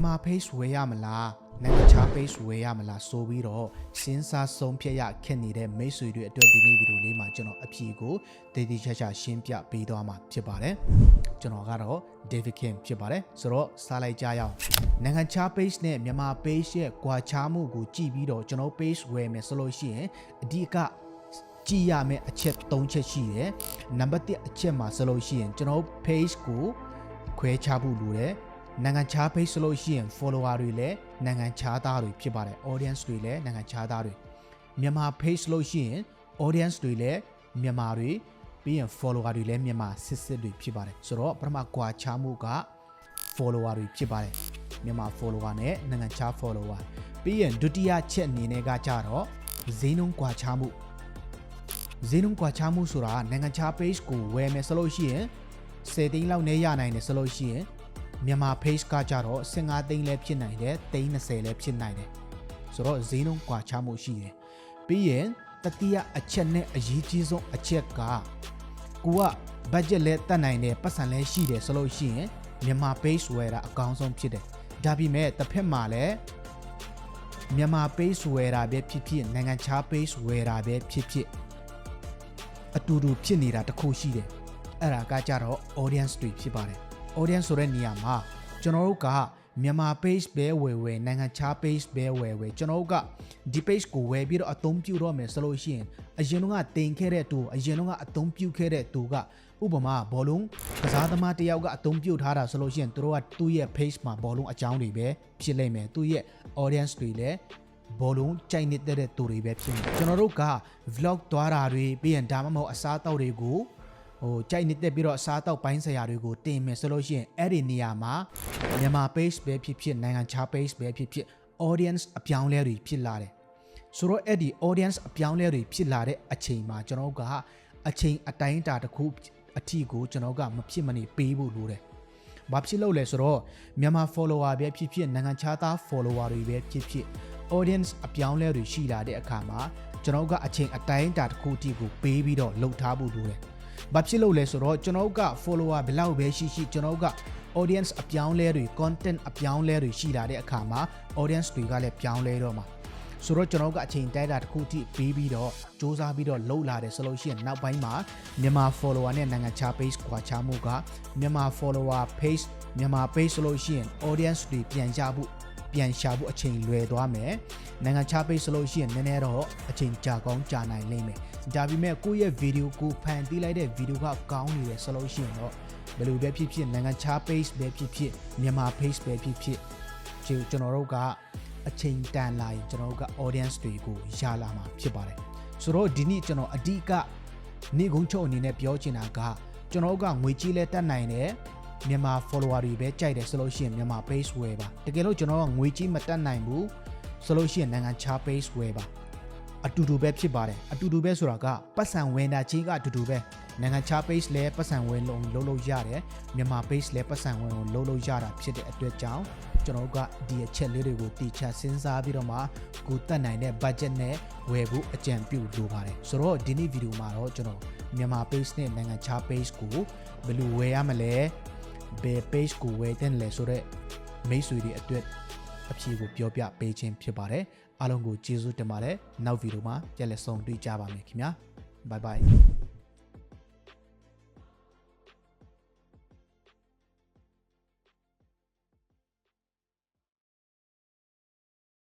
မြန်မာ page ဝယ်ရမလားနိုင်ငံခြား page ဝယ်ရမလားဆိုပြီးတော့စဉ်းစားဆုံးဖြတ်ရခက်နေတဲ့မိတ်ဆွေတွေအတွက်ဒီနေ့ဗီဒီယိုလေးမှာကျွန်တော်အဖြေကိုတည်တည်ချာချာရှင်းပြပေးသွားမှာဖြစ်ပါတယ်ကျွန်တော်ကတော့ David Kim ဖြစ်ပါတယ်ဆိုတော့စားလိုက်ကြရအောင်နိုင်ငံခြား page နဲ့မြန်မာ page ရဲ့ကွာခြားမှုကိုကြည့်ပြီးတော့ကျွန်တော် page ဝယ်မယ်ဆိုလို့ရှိရင်အဓိကကြည့်ရမယ့်အချက်3ချက်ရှိတယ်နံပါတ်1အချက်မှာဆိုလို့ရှိရင်ကျွန်တော် page ကိုခွဲခြားဖို့လိုတယ်နိုင်ငံခြား page ဆိုလို့ရှိရင် follower တွေလည်းနိုင်ငံခြားသားတွေဖြစ်ပါတယ် audience တွေလည်းနိုင်ငံခြားသားတွေမြန်မာ page လို့ရှိရင် audience တွေလည်းမြန်မာတွေပြီးရင် follower တွေလည်းမြန်မာစစ်တွေဖြစ်ပါတယ်ဆိုတော့ပထမကွာခြားမှုက follower တွေဖြစ်ပါတယ်မြန်မာ follower နဲ့နိုင်ငံခြား follower ပြီးရင်ဒုတိယချက်အနေနဲ့ကကြတော့ဈေးနှုန်းကွာခြားမှုဆိုတာနိုင်ငံခြား page ကိုဝယ်မယ်ဆိုလို့ရှိရင်10သိန်းလောက်နဲ့ရနိုင်တယ်ဆိုလို့ရှိရင်မြန်မာ page ကကြတော့15သိန်းလည်းဖြစ်နိုင်တယ်30လည်းဖြစ်နိုင်တယ်ဆိုတော့ဈေးနှုန်းကွာခြားမှုရှိတယ်ပြီးရင်တတိယအချက်နဲ့အရေးကြီးဆုံးအချက်ကကိုက budget လည်းတတ်နိုင်တယ်ပတ်စံလည်းရှိတယ်ဆိုလို့ရှိရင်မြန်မာ page ဝယ်တာအကောင်းဆုံးဖြစ်တယ်ဒါပေမဲ့တစ်ဖက်မှာလည်းမြန်မာ page ဝယ်တာပဲဖြစ်ဖြစ်နိုင်ငံခြား page ဝယ်တာပဲဖြစ်ဖြစ်အတူတူဖြစ်နေတာတစ်ခုရှိတယ်အဲ့ဒါကကြတော့ audience တွေဖြစ်ပါတယ် audience ဆိုတဲ့နေရာမှာကျွန်တော်တို့ကမြန်မာ page ပဲဝယ်နိုင်ငံခြား page ပဲဝယ်ကျွန်တော်တို့ကဒီ page ကိုဝယ်ပြီးတော့အသုံးပြုတော့မယ်ဆိုလို့ရှိရင်အရင်ကတင်ခဲ့တဲ့သူအရင်ကအသုံးပြုခဲ့တဲ့သူကဥပမာဘောလုံးကစားသမားတယောက်ကအသုံးပြုထားတာဆိုလို့ရှိရင်သူတို့ကသူ့ရဲ့ page မှာဘောလုံးအကြောင်းတွေပဲဖြစ်လိမ့်မယ်သူ့ရဲ့ audience တွေလည်းဘောလုံးကြိုက်နေတဲ့သူတွေပဲဖြစ်မယ်ကျွန်တော်တို့က vlog သွားတာတွေပြီးရင်ဒါမှမဟုတ်အစားအသောက်တွေကိုကြိုက်နေတဲ့ပြီးတော့အစားအသောက်ပိုင်းဆိုင်ရာတွေကိုတင်မယ်ဆိုလို့ရှိရင်အဲ့ဒီနေရာမှာမြန်မာ page ပဲဖြစ်ဖြစ်နိုင်ငံခြား page ပဲဖြစ်ဖြစ် audience အပြောင်းလဲတွေဖြစ်လာတယ်ဆိုတော့အဲ့ဒီ audience အပြောင်းလဲတွေဖြစ်လာတဲ့အချိန်မှာကျွန်တော်ကအချိန်အတိုင်းအတာတစ်ခုအထိကိုကျွန်တော်ကမဖြစ်မနေပေးဖို့လိုတယ်ဘာဖြစ်လို့လဲဆိုတော့မြန်မာ follower ပဲဖြစ်ဖြစ်နိုင်ငံခြားသား follower တွေပဲဖြစ်ဖြစ် audience အပြောင်းလဲတွေရှိလာတဲ့အခါမှာကျွန်တော်ကအချိန်အတိုင်းအတာတစ်ခုအထိကိုပေးပြီးတော့လှုပ်ထားဖို့လိုတယ်ဘာဖြစ်လို့လဲဆိုတော့ကျွန်တော်က follower ဘယ်လောက်ပဲရှိကျွန်တော်က audience အပြောင်းလဲတွေ content အပြောင်းလဲတွေရှိလာတဲ့အခါမှာ audience တွေကလည်းပြောင်းလဲတော့မှာဆိုတော့ကျွန်တော်ကအချိန်တိုက်တာတစ်ခုထိပေးပြီးတော့စ조사ပြီးတော့လှုပ်လာတယ်ဆိုလို့ရှိရင်နောက်ပိုင်းမှာမြန်မာ follower နဲ့နိုင်ငံခြား page ကွာခြားမှုကမြန်မာ follower page မြန်မာ page ဆိုလို့ရှိရင် audience တွေပြန်ရှာဖို့အချိန်လွယ်သွားမယ်နိုင်ငံခြား page ဆိုလို့ရှိရင်နည်းနည်းတော့အချိန်ကြာကောင်းကြာနိုင်လိမ့်မယ်ဒါပေမဲ့ကိုယ့်ရဲ့ video ကိုဖန်တီးလိုက်တဲ့ video ကကောင်းနေတယ်ဆိုလို့ရှိရင်တော့ဘယ်လိုပဲဖြစ်ဖြစ်နိုင်ငံခြား page ပဲဖြစ်ဖြစ်မြန်မာ page ပဲဖြစ်ဖြစ်ကျွန်တော်တို့ကအချိန်တန်လာရင်ကျွန်တော်တို့က audience တွေကိုရလာမှာဖြစ်ပါတယ်ဆိုတော့ဒီနေ့ကျွန်တော်အဓိကနေကုန်းချုပ်အနေနဲ့ပြောချင်တာကကျွန်တော်ကငွေကြီးလဲတတ်နိုင်တယ်မြန်မာ follower တွေပဲကြိုက်တယ်ဆိုလို့ရှိရင်မြန်မာ page ဝယ်ပါတကယ်လို့ကျွန်တော်ကငွေကြီးမတတ်နိုင်ဘူးဆိုလို့ရှိရင်နိုင်ငံခြား page ဝယ်ပါအတူတူပဲဖြစ်ပါတယ်အတူတူပဲဆိုတာကပတ်စံဝင်တာချင်းကအတူတူပဲနိုင်ငံခြား page လဲပတ်စံဝင်လုံးရတယ်မြန်မာ page လဲပတ်စံဝင်လုံးရတာဖြစ်တဲ့အတွက်ကြောင့်ကျွန်တော်ကဒီအချက်လေးတွေကိုတိကျစဉ်းစားပြီးတော့မှကိုတက်နိုင်တဲ့ budget နဲ့ဝယ်ဖို့အကြံပြုလိုပါတယ်ဆိုတော့ဒီနေ့ဗီဒီယိုမှာတော့ကျွန်တော်မြန်မာ page နဲ့နိုင်ငံခြား page ကိုဘယ်လိုဝယ်ရမလဲဘယ် page ကိုဝယ်တဲ့လဲဆိုတော့မိတ်ဆွေတွေအတွက်အဖြေကိုပြောပြပေးခြင်းဖြစ်ပါတယ်အားလုံးကိုကျေးဇူးတင်ပါတယ်နောက်ဗီဒီယိုမှာပြန်လည်ဆုံတွေ့ကြပါမယ်ခင်ဗျာ bye bye